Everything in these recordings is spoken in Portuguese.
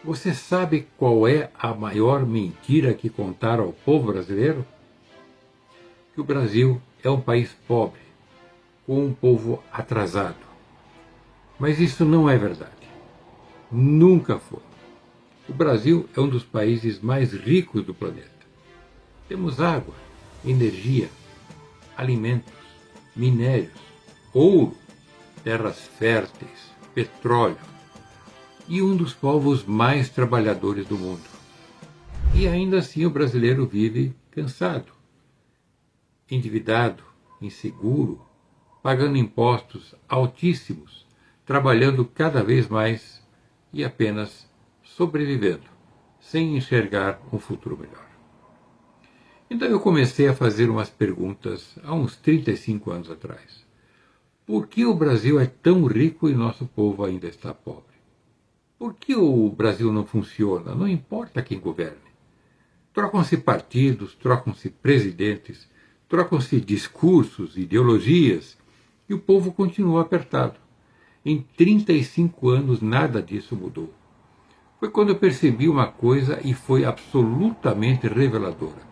Você sabe qual é a maior mentira que contaram ao povo brasileiro? Que o Brasil é um país pobre, com um povo atrasado. Mas isso não é verdade. Nunca foi. O Brasil é um dos países mais ricos do planeta. Temos água, energia, alimentos, minérios, ouro, terras férteis, petróleo e um dos povos mais trabalhadores do mundo. E ainda assim o brasileiro vive cansado, endividado, inseguro, pagando impostos altíssimos, trabalhando cada vez mais e apenas sobrevivendo, sem enxergar um futuro melhor. Então eu comecei a fazer umas perguntas há uns 35 anos atrás. Por que o Brasil é tão rico e nosso povo ainda está pobre? Por que o Brasil não funciona? Não importa quem governe. Trocam-se partidos, trocam-se presidentes, trocam-se discursos, ideologias, e o povo continua apertado. Em 35 anos nada disso mudou. Foi quando eu percebi uma coisa e foi absolutamente reveladora.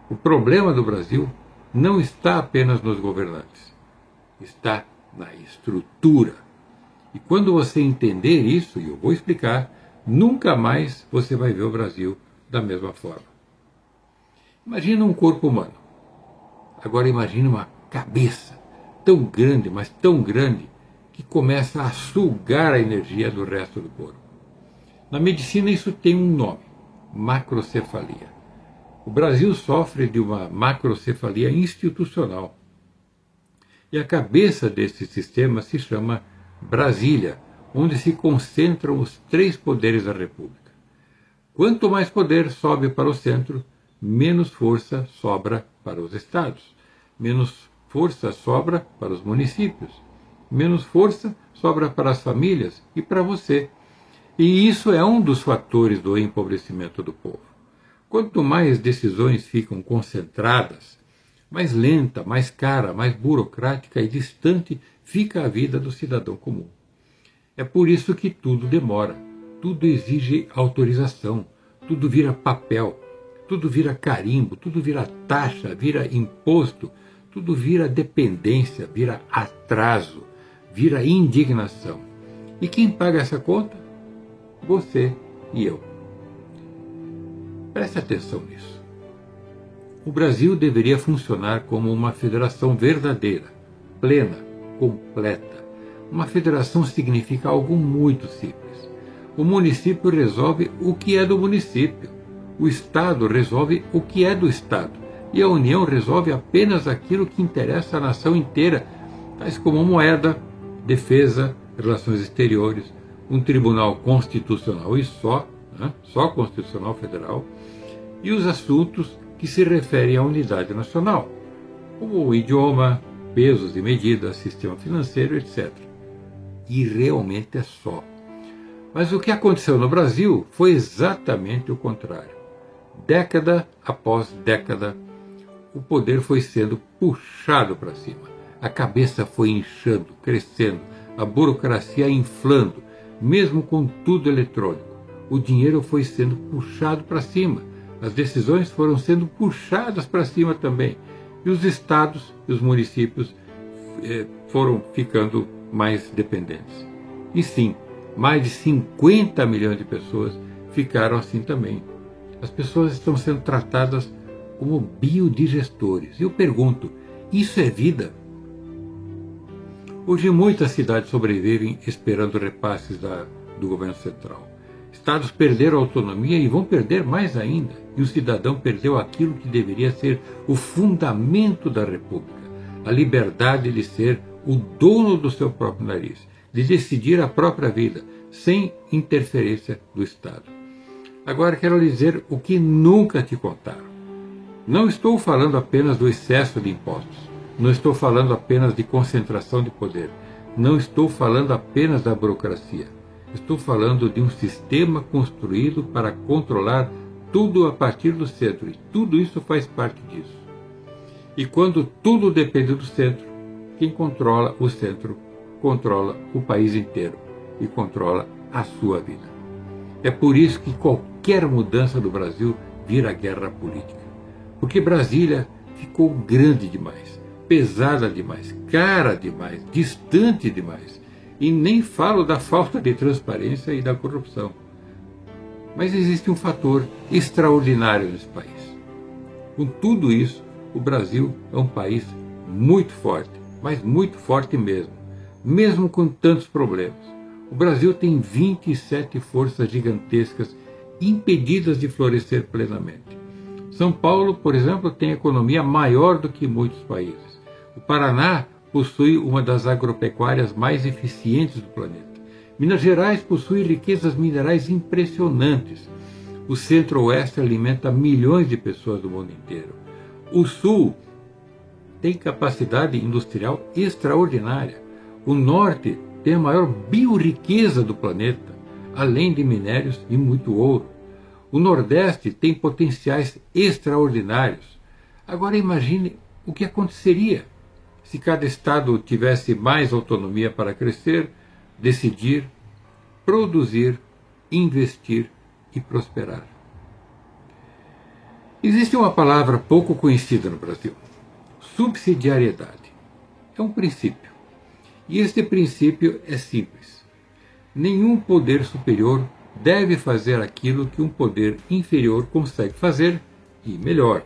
O problema do Brasil não está apenas nos governantes, está na estrutura. E quando você entender isso, e eu vou explicar, nunca mais você vai ver o Brasil da mesma forma. Imagina um corpo humano. Agora imagine uma cabeça tão grande, mas tão grande, que começa a sugar a energia do resto do corpo. Na medicina isso tem um nome, macrocefalia. O Brasil sofre de uma macrocefalia institucional. E a cabeça desse sistema se chama Brasília, onde se concentram os 3 poderes da República. Quanto mais poder sobe para o centro, menos força sobra para os estados, menos força sobra para os municípios, menos força sobra para as famílias e para você. E isso é um dos fatores do empobrecimento do povo. Quanto mais decisões ficam concentradas, mais lenta, mais cara, mais burocrática e distante fica a vida do cidadão comum. É por isso que tudo demora, tudo exige autorização, tudo vira papel, tudo vira carimbo, tudo vira taxa, vira imposto, tudo vira dependência, vira atraso, vira indignação. E quem paga essa conta? Você e eu. Preste atenção nisso. O Brasil deveria funcionar como uma federação verdadeira, plena, completa. Uma federação significa algo muito simples. O município resolve o que é do município. O Estado resolve o que é do Estado. E a União resolve apenas aquilo que interessa à nação inteira, tais como moeda, defesa, relações exteriores, um tribunal constitucional e só constitucional federal, e os assuntos que se referem à unidade nacional, como o idioma, pesos e medidas, sistema financeiro, etc. E realmente é só. Mas o que aconteceu no Brasil foi exatamente o contrário. Década após década, o poder foi sendo puxado para cima. A cabeça foi inchando, crescendo, a burocracia inflando, mesmo com tudo eletrônico. O dinheiro foi sendo puxado para cima. As decisões foram sendo puxadas para cima também. E os estados e os municípios foram ficando mais dependentes. E sim, mais de 50 milhões de pessoas ficaram assim também. As pessoas estão sendo tratadas como biodigestores. E eu pergunto, isso é vida? Hoje muitas cidades sobrevivem esperando repasses do governo central. Estados perderam autonomia e vão perder mais ainda. E o cidadão perdeu aquilo que deveria ser o fundamento da República. A liberdade de ser o dono do seu próprio nariz, de decidir a própria vida, sem interferência do Estado. Agora quero lhe dizer o que nunca te contaram. Não estou falando apenas do excesso de impostos. Não estou falando apenas de concentração de poder. Não estou falando apenas da burocracia. Estou falando de um sistema construído para controlar tudo a partir do centro. E tudo isso faz parte disso. E quando tudo depende do centro, quem controla o centro controla o país inteiro e controla a sua vida. É por isso que qualquer mudança do Brasil vira guerra política. Porque Brasília ficou grande demais, pesada demais, cara demais, distante demais. E nem falo da falta de transparência e da corrupção. Mas existe um fator extraordinário nesse país. Com tudo isso, o Brasil é um país muito forte, mas muito forte mesmo com tantos problemas. O Brasil tem 27 forças gigantescas impedidas de florescer plenamente. São Paulo, por exemplo, tem economia maior do que muitos países. O Paraná possui uma das agropecuárias mais eficientes do planeta. Minas Gerais possui riquezas minerais impressionantes. O Centro-Oeste alimenta milhões de pessoas do mundo inteiro. O Sul tem capacidade industrial extraordinária. O Norte tem a maior bioriqueza do planeta, além de minérios e muito ouro. O Nordeste tem potenciais extraordinários. Agora imagine o que aconteceria se cada estado tivesse mais autonomia para crescer, decidir, produzir, investir e prosperar. Existe uma palavra pouco conhecida no Brasil: subsidiariedade. É um princípio. E este princípio é simples. Nenhum poder superior deve fazer aquilo que um poder inferior consegue fazer e melhor.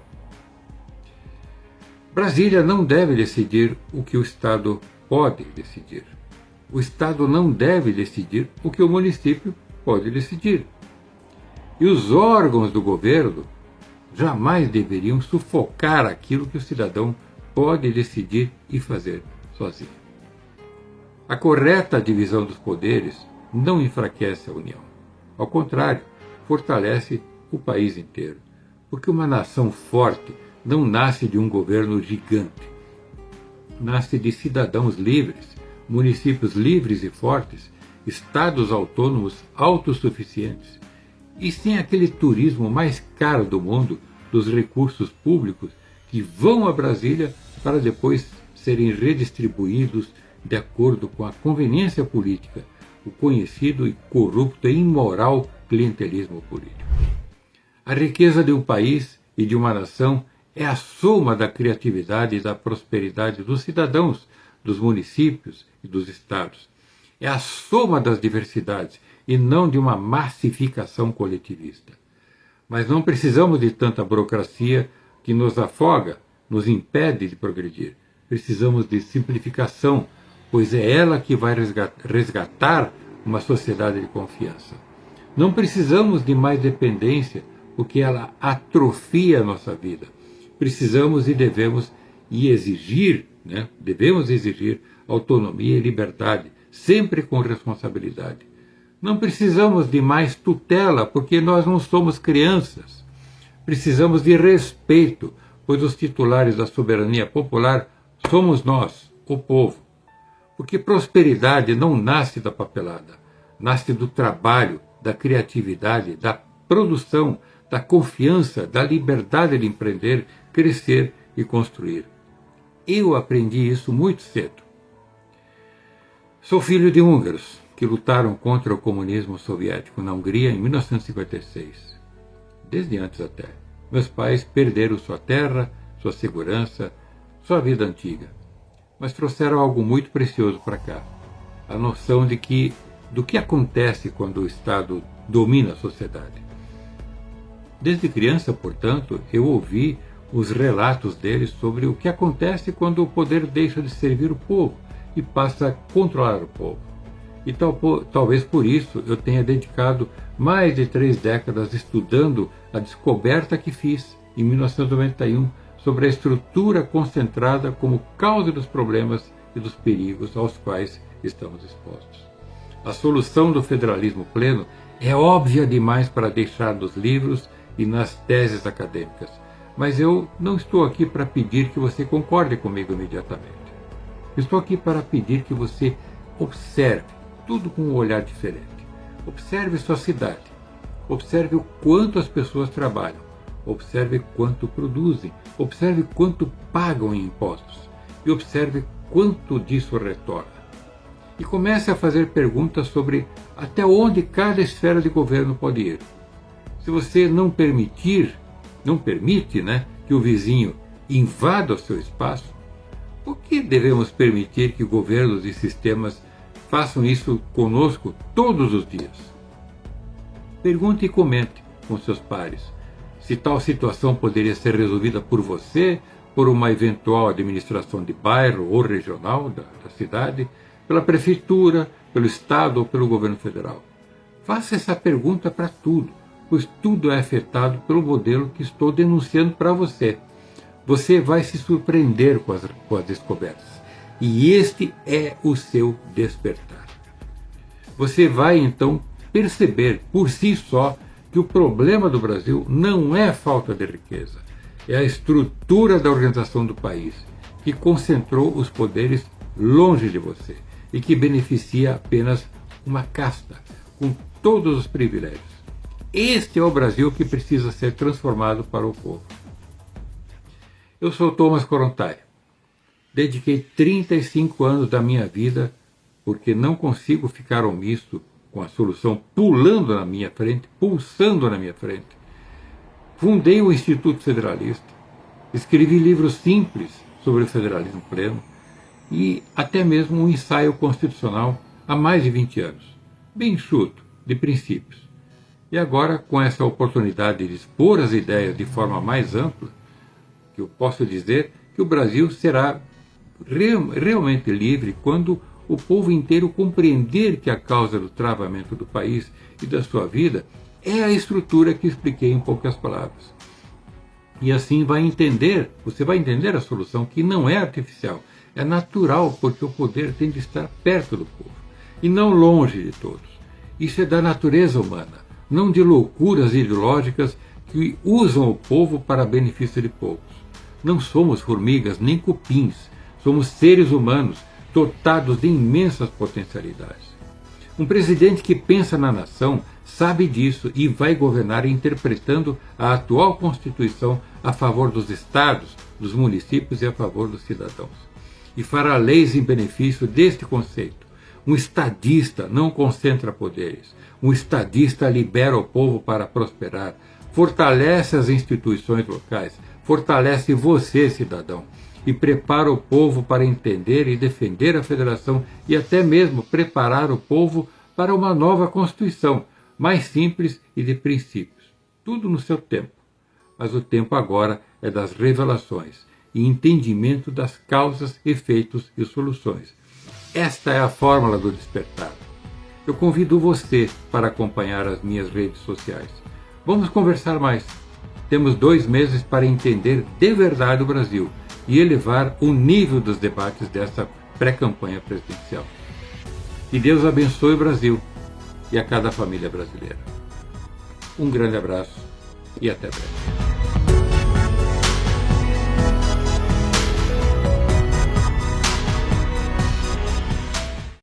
Brasília não deve decidir o que o Estado pode decidir. O Estado não deve decidir o que o município pode decidir. E os órgãos do governo jamais deveriam sufocar aquilo que o cidadão pode decidir e fazer sozinho. A correta divisão dos poderes não enfraquece a União. Ao contrário, fortalece o país inteiro. Porque uma nação forte não nasce de um governo gigante. Nasce de cidadãos livres, municípios livres e fortes, estados autônomos autossuficientes. E sem aquele turismo mais caro do mundo dos recursos públicos que vão a Brasília para depois serem redistribuídos de acordo com a conveniência política, o conhecido e corrupto e imoral clientelismo político. A riqueza de um país e de uma nação é a soma da criatividade e da prosperidade dos cidadãos, dos municípios e dos estados. É a soma das diversidades e não de uma massificação coletivista. Mas não precisamos de tanta burocracia que nos afoga, nos impede de progredir. Precisamos de simplificação, pois é ela que vai resgatar uma sociedade de confiança. Não precisamos de mais dependência, porque ela atrofia a nossa vida. Precisamos e devemos exigir autonomia e liberdade, sempre com responsabilidade. Não precisamos de mais tutela, porque nós não somos crianças. Precisamos de respeito, pois os titulares da soberania popular somos nós, o povo. Porque prosperidade não nasce da papelada, nasce do trabalho, da criatividade, da produção, da confiança, da liberdade de empreender, crescer e construir. Eu aprendi isso muito cedo. Sou filho de húngaros que lutaram contra o comunismo soviético na Hungria em 1956. Desde antes até. Meus pais perderam sua terra, sua segurança, sua vida antiga. Mas trouxeram algo muito precioso para cá. A noção do que acontece quando o Estado domina a sociedade. Desde criança, portanto, eu ouvi os relatos deles sobre o que acontece quando o poder deixa de servir o povo e passa a controlar o povo. E talvez por isso eu tenha dedicado mais de 3 décadas estudando a descoberta que fiz em 1991 sobre a estrutura concentrada como causa dos problemas e dos perigos aos quais estamos expostos. A solução do federalismo pleno é óbvia demais para deixar nos livros e nas teses acadêmicas, mas eu não estou aqui para pedir que você concorde comigo imediatamente. Estou aqui para pedir que você observe tudo com um olhar diferente. Observe sua cidade. Observe o quanto as pessoas trabalham. Observe quanto produzem. Observe quanto pagam em impostos. E observe quanto disso retorna. e comece a fazer perguntas sobre até onde cada esfera de governo pode ir. Se você não permite, que o vizinho invada o seu espaço, por que devemos permitir que governos e sistemas façam isso conosco todos os dias? Pergunte e comente com seus pares se tal situação poderia ser resolvida por você, por uma eventual administração de bairro ou regional da cidade, pela prefeitura, pelo Estado ou pelo governo federal. Faça essa pergunta para tudo, pois tudo é afetado pelo modelo que estou denunciando para você. Você vai se surpreender com as descobertas. E este é o seu despertar. Você vai então perceber por si só que o problema do Brasil não é a falta de riqueza, é a estrutura da organização do país, que concentrou os poderes longe de você e que beneficia apenas uma casta, com todos os privilégios. Este é o Brasil que precisa ser transformado para o povo. Eu sou Thomas Korontai. Dediquei 35 anos da minha vida porque não consigo ficar omisso com a solução pulsando na minha frente. Fundei o Instituto Federalista, escrevi livros simples sobre o federalismo pleno e até mesmo um ensaio constitucional há mais de 20 anos, bem enxuto, de princípios. E agora, com essa oportunidade de expor as ideias de forma mais ampla, que eu posso dizer que o Brasil será realmente livre quando o povo inteiro compreender que a causa do travamento do país e da sua vida é a estrutura que expliquei em poucas palavras. E assim você vai entender a solução, que não é artificial, é natural, porque o poder tem de estar perto do povo e não longe de todos. Isso é da natureza humana, não de loucuras ideológicas que usam o povo para benefício de poucos. Não somos formigas nem cupins, somos seres humanos dotados de imensas potencialidades. Um presidente que pensa na nação sabe disso e vai governar interpretando a atual Constituição a favor dos estados, dos municípios e a favor dos cidadãos. E fará leis em benefício deste conceito. Um estadista não concentra poderes. Um estadista libera o povo para prosperar, fortalece as instituições locais, fortalece você, cidadão, e prepara o povo para entender e defender a federação e até mesmo preparar o povo para uma nova Constituição, mais simples e de princípios. Tudo no seu tempo. Mas o tempo agora é das revelações e entendimento das causas, efeitos e soluções. Esta é a fórmula do despertar. Eu convido você para acompanhar as minhas redes sociais. Vamos conversar mais. Temos 2 meses para entender de verdade o Brasil e elevar o nível dos debates dessa pré-campanha presidencial. Que Deus abençoe o Brasil e a cada família brasileira. Um grande abraço e até breve.